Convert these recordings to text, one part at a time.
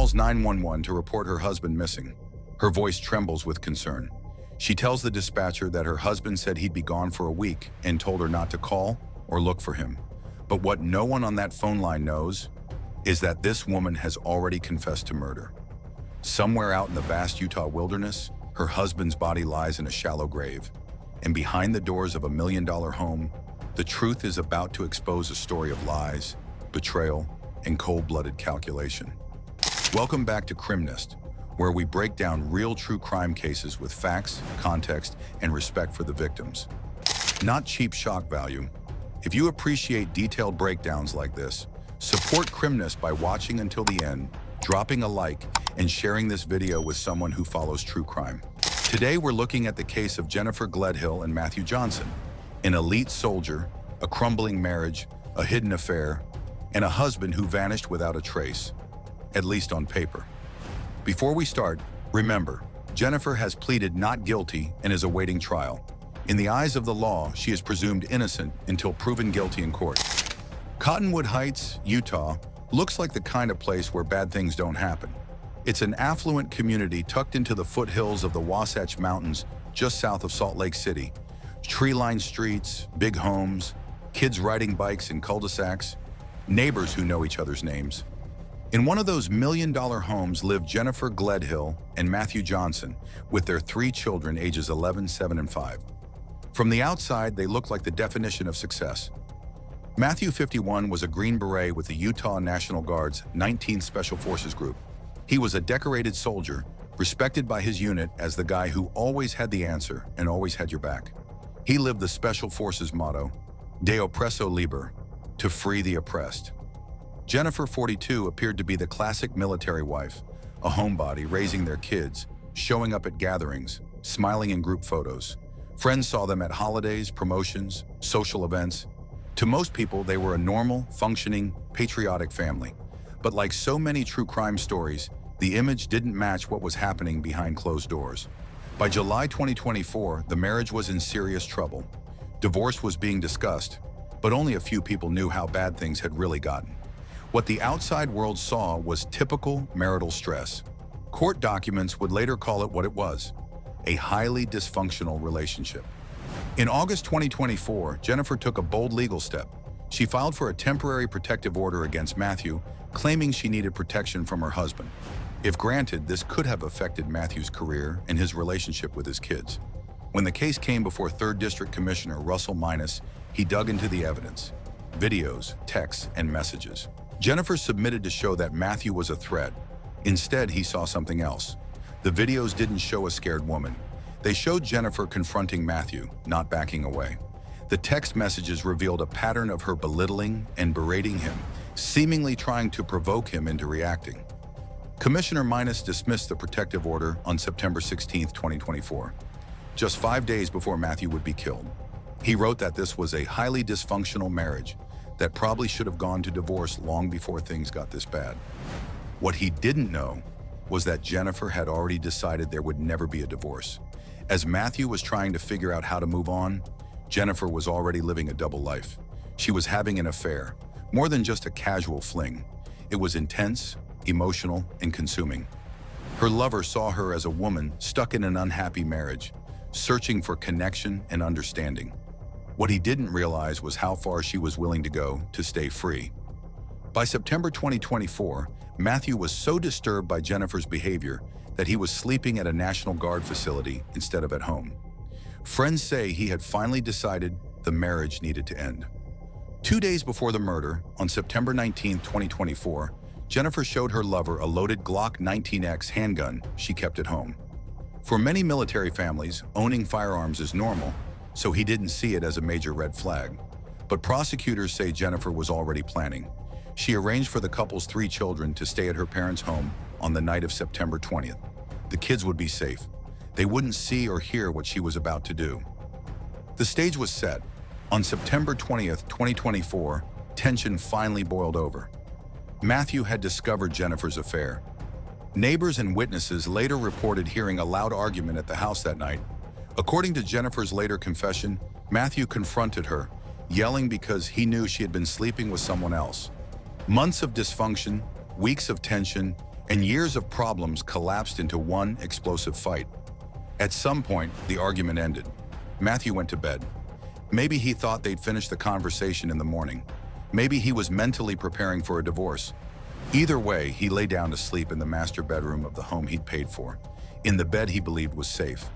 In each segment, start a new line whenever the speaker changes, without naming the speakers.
calls 911 to report her husband missing. Her voice trembles with concern. She tells the dispatcher that her husband said he'd be gone for a week and told her not to call or look for him. But what no one on that phone line knows is that this woman has already confessed to murder. Somewhere out in the vast Utah wilderness, her husband's body lies in a shallow grave. And behind the doors of $1 million home, the truth is about to expose a story of lies, betrayal, and cold-blooded calculation. Welcome back to Crimnest, where we break down real true crime cases with facts, context, and respect for the victims. Not cheap shock value. If you appreciate detailed breakdowns like this, support Crimnest by watching until the end, dropping a like, and sharing this video with someone who follows true crime. Today we're looking at the case of Jennifer Gledhill and Matthew Johnson, an elite soldier, a crumbling marriage, a hidden affair, and a husband who vanished without a trace, at least on paper. Before we start, remember, Jennifer has pleaded not guilty and is awaiting trial. In the eyes of the law, she is presumed innocent until proven guilty in court. Cottonwood Heights, Utah, looks like the kind of place where bad things don't happen. It's an affluent community tucked into the foothills of the Wasatch Mountains just south of Salt Lake City. Tree-lined streets, big homes, kids riding bikes in cul-de-sacs, neighbors who know each other's names. In one of those $1 million homes lived Jennifer Gledhill and Matthew Johnson with their 3 children ages 11, 7, and 5. From the outside, they looked like the definition of success. Matthew, 51, was a Green Beret with the Utah National Guard's 19th Special Forces Group. He was a decorated soldier, respected by his unit as the guy who always had the answer and always had your back. He lived the Special Forces motto, De oppresso liber, to free the oppressed. Jennifer, 42, appeared to be the classic military wife, a homebody raising their kids, showing up at gatherings, smiling in group photos. Friends saw them at holidays, promotions, social events. To most people, they were a normal, functioning, patriotic family. But like so many true crime stories, the image didn't match what was happening behind closed doors. By July 2024, the marriage was in serious trouble. Divorce was being discussed, but only a few people knew how bad things had really gotten. What the outside world saw was typical marital stress. Court documents would later call it what it was, a highly dysfunctional relationship. In August 2024, Jennifer took a bold legal step. She filed for a temporary protective order against Matthew, claiming she needed protection from her husband. If granted, this could have affected Matthew's career and his relationship with his kids. When the case came before 3rd District Commissioner Russell Minus, he dug into the evidence, videos, texts, and messages. Jennifer submitted to show that Matthew was a threat. Instead, he saw something else. The videos didn't show a scared woman. They showed Jennifer confronting Matthew, not backing away. The text messages revealed a pattern of her belittling and berating him, seemingly trying to provoke him into reacting. Commissioner Minus dismissed the protective order on September 16, 2024, just 5 days before Matthew would be killed. He wrote that this was a highly dysfunctional marriage that probably should have gone to divorce long before things got this bad. What he didn't know was that Jennifer had already decided there would never be a divorce. As Matthew was trying to figure out how to move on, Jennifer was already living a double life. She was having an affair, more than just a casual fling. It was intense, emotional, and consuming. Her lover saw her as a woman stuck in an unhappy marriage, searching for connection and understanding. What he didn't realize was how far she was willing to go to stay free. By September 2024, Matthew was so disturbed by Jennifer's behavior that he was sleeping at a National Guard facility instead of at home. Friends say he had finally decided the marriage needed to end. 2 days before the murder, on September 19, 2024, Jennifer showed her lover a loaded Glock 19X handgun she kept at home. For many military families, owning firearms is normal, so he didn't see it as a major red flag. But prosecutors say Jennifer was already planning. She arranged for the couple's 3 children to stay at her parents' home on the night of September 20th. The kids would be safe. They wouldn't see or hear what she was about to do. The stage was set. On September 20th, 2024, tension finally boiled over. Matthew had discovered Jennifer's affair. Neighbors and witnesses later reported hearing a loud argument at the house that night. According to Jennifer's later confession, Matthew confronted her, yelling because he knew she had been sleeping with someone else. Months of dysfunction, weeks of tension, and years of problems collapsed into one explosive fight. At some point, the argument ended. Matthew went to bed. Maybe he thought they'd finish the conversation in the morning. Maybe he was mentally preparing for a divorce. Either way, he lay down to sleep in the master bedroom of the home he'd paid for, in the bed he believed was safe.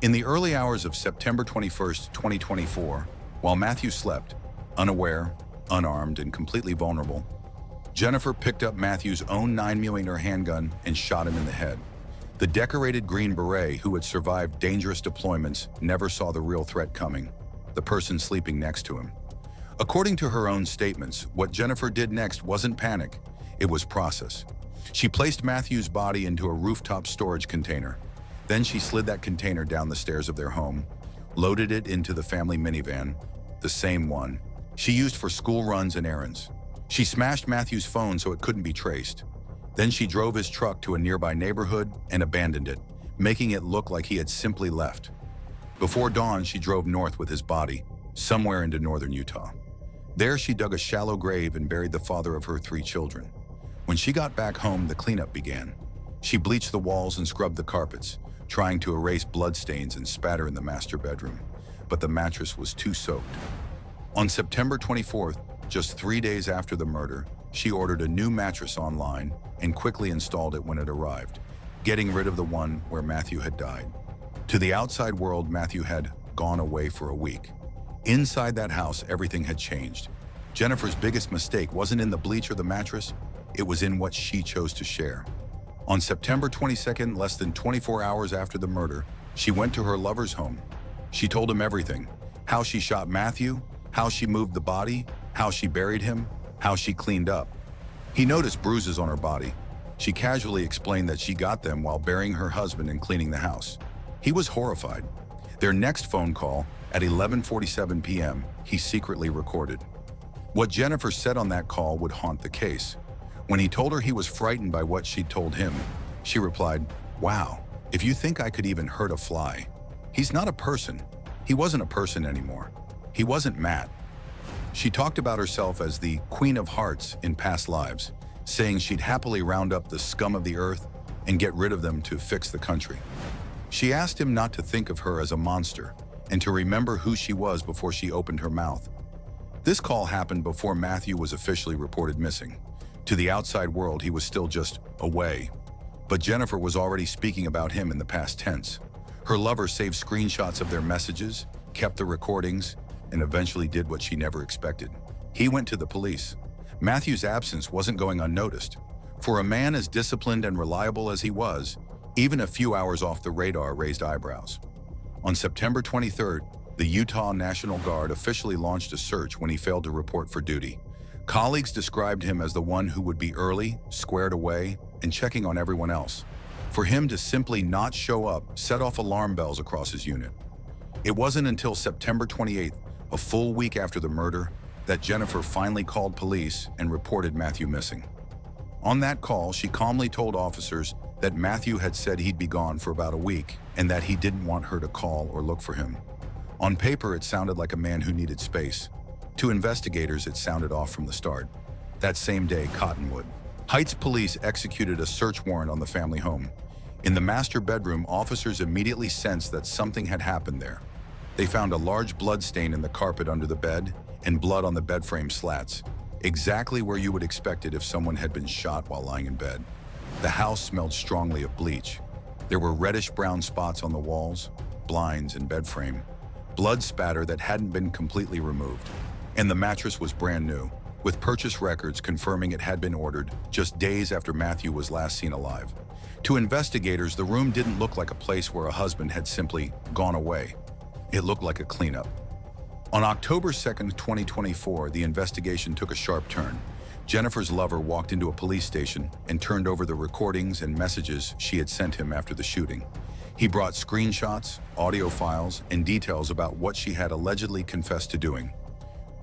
In the early hours of September 21st, 2024, while Matthew slept, unaware, unarmed, and completely vulnerable, Jennifer picked up Matthew's own 9mm handgun and shot him in the head. The decorated Green Beret who had survived dangerous deployments never saw the real threat coming, the person sleeping next to him. According to her own statements, what Jennifer did next wasn't panic, it was process. She placed Matthew's body into a rooftop storage container. Then she slid that container down the stairs of their home, loaded it into the family minivan, the same one she used for school runs and errands. She smashed Matthew's phone so it couldn't be traced. Then she drove his truck to a nearby neighborhood and abandoned it, making it look like he had simply left. Before dawn, she drove north with his body, somewhere into northern Utah. There, she dug a shallow grave and buried the father of her 3 children. When she got back home, the cleanup began. She bleached the walls and scrubbed the carpets, trying to erase bloodstains and spatter in the master bedroom, but the mattress was too soaked. On September 24th, just 3 days after the murder, she ordered a new mattress online and quickly installed it when it arrived, getting rid of the one where Matthew had died. To the outside world, Matthew had gone away for a week. Inside that house, everything had changed. Jennifer's biggest mistake wasn't in the bleach or the mattress, it was in what she chose to share. On September 22nd, less than 24 hours after the murder, she went to her lover's home. She told him everything: how she shot Matthew, how she moved the body, how she buried him, how she cleaned up. He noticed bruises on her body. She casually explained that she got them while burying her husband and cleaning the house. He was horrified. Their next phone call, at 11:47 p.m., he secretly recorded. What Jennifer said on that call would haunt the case. When he told her he was frightened by what she'd told him, she replied, "Wow, if you think I could even hurt a fly." He's not a person. He wasn't a person anymore. He wasn't Matt. She talked about herself as the Queen of Hearts in past lives, saying she'd happily round up the scum of the earth and get rid of them to fix the country. She asked him not to think of her as a monster and to remember who she was before she opened her mouth. This call happened before Matthew was officially reported missing. To the outside world, he was still just away. But Jennifer was already speaking about him in the past tense. Her lover saved screenshots of their messages, kept the recordings, and eventually did what she never expected. He went to the police. Matthew's absence wasn't going unnoticed. For a man as disciplined and reliable as he was, even a few hours off the radar raised eyebrows. On September 23rd, the Utah National Guard officially launched a search when he failed to report for duty. Colleagues described him as the one who would be early, squared away, and checking on everyone else. For him to simply not show up set off alarm bells across his unit. It wasn't until September 28th, a full week after the murder, that Jennifer finally called police and reported Matthew missing. On that call, she calmly told officers that Matthew had said he'd be gone for about a week and that he didn't want her to call or look for him. On paper, it sounded like a man who needed space. To investigators, it sounded off from the start. That same day, Cottonwood Heights police executed a search warrant on the family home. In the master bedroom, officers immediately sensed that something had happened there. They found a large blood stain in the carpet under the bed and blood on the bed frame slats, exactly where you would expect it if someone had been shot while lying in bed. The house smelled strongly of bleach. There were reddish-brown spots on the walls, blinds, and bed frame, blood spatter that hadn't been completely removed. And the mattress was brand new, with purchase records confirming it had been ordered just days after Matthew was last seen alive. To investigators, the room didn't look like a place where a husband had simply gone away. It looked like a cleanup. On October 2nd, 2024, the investigation took a sharp turn. Jennifer's lover walked into a police station and turned over the recordings and messages she had sent him after the shooting. He brought screenshots, audio files, and details about what she had allegedly confessed to doing.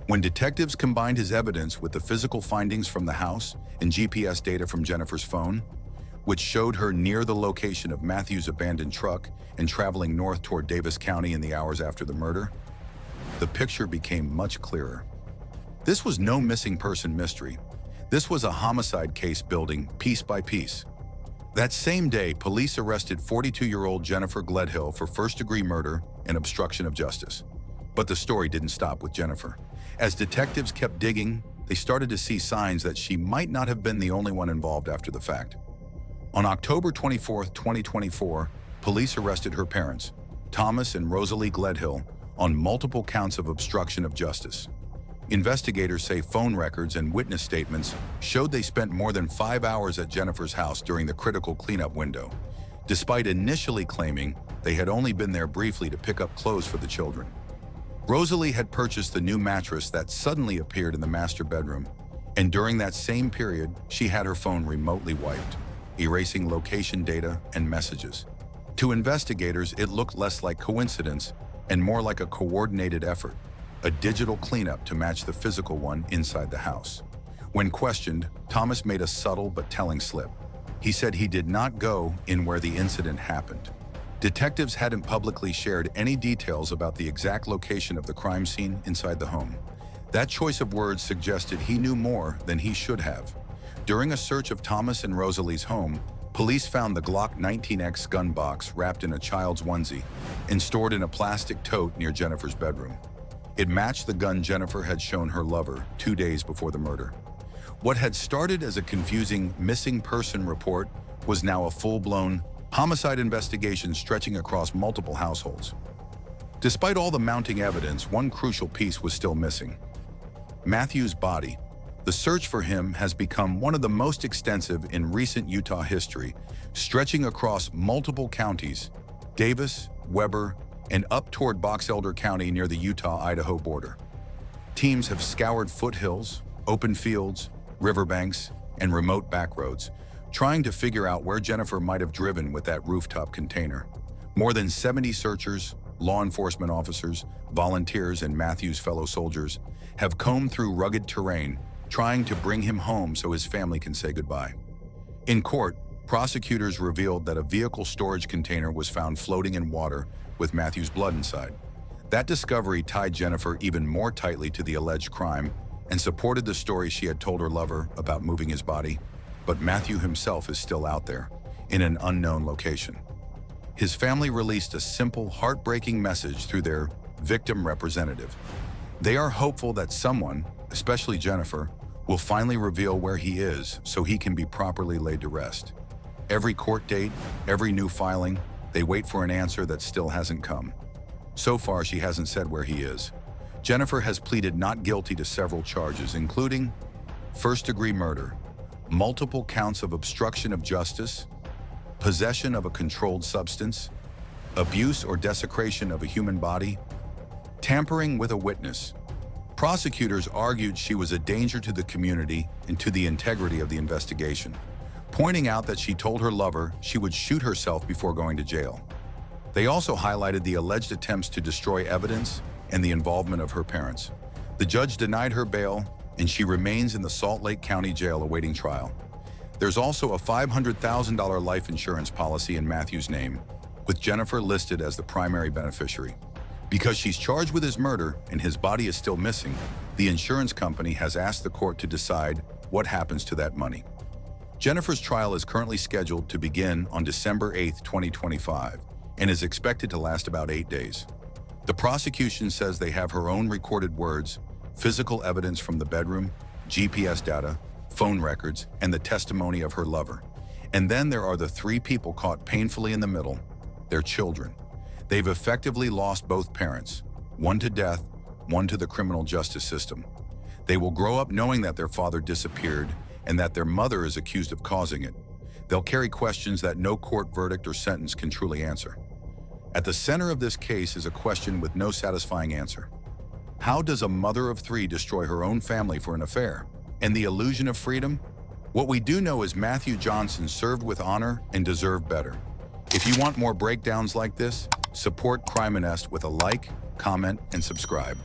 When detectives combined his evidence with the physical findings from the house and GPS data from Jennifer's phone, which showed her near the location of Matthew's abandoned truck and traveling north toward Davis County in the hours after the murder, the picture became much clearer. This was no missing person mystery. This was a homicide case building piece by piece. That same day, police arrested 42-year-old Jennifer Gledhill for first-degree murder and obstruction of justice. But the story didn't stop with Jennifer. As detectives kept digging, they started to see signs that she might not have been the only one involved after the fact. On October 24, 2024, police arrested her parents, Thomas and Rosalie Gledhill, on multiple counts of obstruction of justice. Investigators say phone records and witness statements showed they spent more than 5 hours at Jennifer's house during the critical cleanup window, despite initially claiming they had only been there briefly to pick up clothes for the children. Rosalie had purchased the new mattress that suddenly appeared in the master bedroom, and during that same period, she had her phone remotely wiped, erasing location data and messages. To investigators, it looked less like coincidence and more like a coordinated effort, a digital cleanup to match the physical one inside the house. When questioned, Thomas made a subtle but telling slip. He said he did not go in where the incident happened. Detectives hadn't publicly shared any details about the exact location of the crime scene inside the home. That choice of words suggested he knew more than he should have. During a search of Thomas and Rosalie's home, police found the Glock 19X gun box wrapped in a child's onesie and stored in a plastic tote near Jennifer's bedroom. It matched the gun Jennifer had shown her lover 2 days before the murder. What had started as a confusing missing person report was now a full-blown homicide investigation stretching across multiple households. Despite all the mounting evidence, one crucial piece was still missing: Matthew's body. The search for him has become one of the most extensive in recent Utah history, stretching across multiple counties, Davis, Weber, and up toward Box Elder County near the Utah-Idaho border. Teams have scoured foothills, open fields, riverbanks, and remote back roads, trying to figure out where Jennifer might have driven with that rooftop container. More than 70 searchers, law enforcement officers, volunteers, and Matthew's fellow soldiers have combed through rugged terrain, trying to bring him home so his family can say goodbye. In court, prosecutors revealed that a vehicle storage container was found floating in water with Matthew's blood inside. That discovery tied Jennifer even more tightly to the alleged crime and supported the story she had told her lover about moving his body. But Matthew himself is still out there, in an unknown location. His family released a simple, heartbreaking message through their victim representative. They are hopeful that someone, especially Jennifer, will finally reveal where he is so he can be properly laid to rest. Every court date, every new filing, they wait for an answer that still hasn't come. So far, she hasn't said where he is. Jennifer has pleaded not guilty to several charges, including first-degree murder, multiple counts of obstruction of justice, possession of a controlled substance, abuse or desecration of a human body, tampering with a witness. Prosecutors argued she was a danger to the community and to the integrity of the investigation, pointing out that she told her lover she would shoot herself before going to jail. They also highlighted the alleged attempts to destroy evidence and the involvement of her parents. The judge denied her bail, and she remains in the Salt Lake County Jail awaiting trial. There's also a $500,000 life insurance policy in Matthew's name, with Jennifer listed as the primary beneficiary. Because she's charged with his murder and his body is still missing, the insurance company has asked the court to decide what happens to that money. Jennifer's trial is currently scheduled to begin on December 8, 2025, and is expected to last about 8 days. The prosecution says they have her own recorded words, physical evidence from the bedroom, GPS data, phone records, and the testimony of her lover. And then there are the 3 people caught painfully in the middle, their children. They've effectively lost both parents, one to death, one to the criminal justice system. They will grow up knowing that their father disappeared and that their mother is accused of causing it. They'll carry questions that no court verdict or sentence can truly answer. At the center of this case is a question with no satisfying answer. How does a mother of 3 destroy her own family for an affair? And the illusion of freedom? What we do know is Matthew Johnson served with honor and deserved better. If you want more breakdowns like this, support Crime and Est with a like, comment, and subscribe.